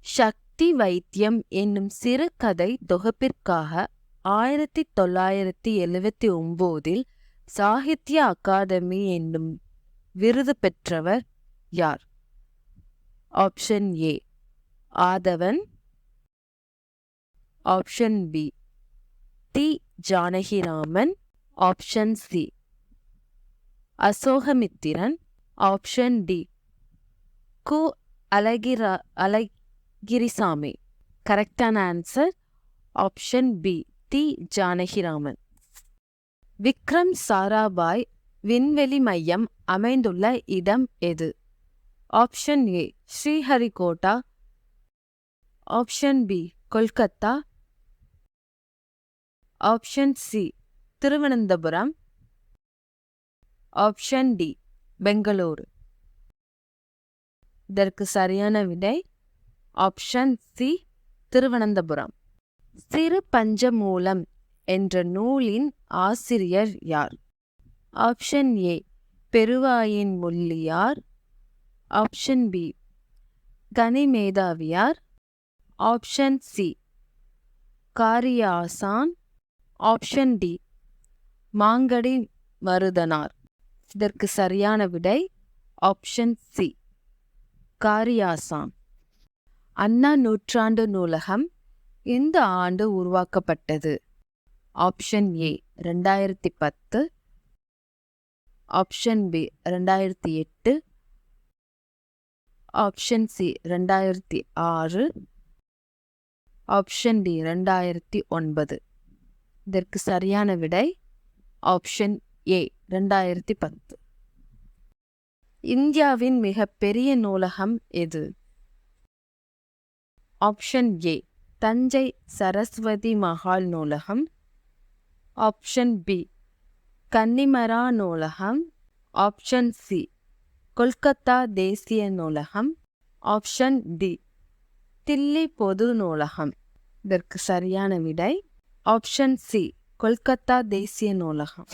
சக்தி வைத்தியம் என்னும் சிறுகதை தொகுப்பிற்காக 1979 சாகித்ய அகாதமி என்னும் விருது பெற்றவர் யார்? Option A Aadhavan, option B Thi Janakiraman, option C Ashokamitran, option D Ku Azhagirisamy. கரெக்டான answer option B Thi Janakiraman. Vikram Sarabhai விண்வெளி மையம் அமைந்துள்ள இடம் எது? Option A Sriharikota, option B Kolkata, option C Thiruvananthapuram, option D Bengaluru. இதற்கு சரியான விடை ஆப்ஷன் சி திருவனந்தபுரம். சிறு பஞ்சமூலம் என்ற நூலின் ஆசிரியர் யார்? Option A Peruvayin Mulliyar, option B Kanimethaviyar, option C Kariyasan, option D Mangudi Maruthanar. இதற்கு சரியான விடை ஆப்ஷன் சி காரியாசான். அண்ணா நூற்றாண்டு நூலகம் எந்த ஆண்டு உருவாக்கப்பட்டது? Option A 2010, option B 2008, option C 2006, option D 2009. இதற்கு சரியான விடை ஆப்ஷன் ஏ 2010. இந்தியாவின் மிகப்பெரிய நூலகம் எது? ஆப்ஷன் ஏ தஞ்சை சரஸ்வதி மகால் நூலகம், ஆப்ஷன் பி கன்னிமரா நூலகம், ஆப்ஷன் சி கொல்கத்தா தேசிய நூலகம், ஆப்ஷன் டி தில்லி பொது நூலகம். இதற்கு சரியான விடை ஆப்ஷன் சி கொல்கத்தா தேசிய நூலகம்.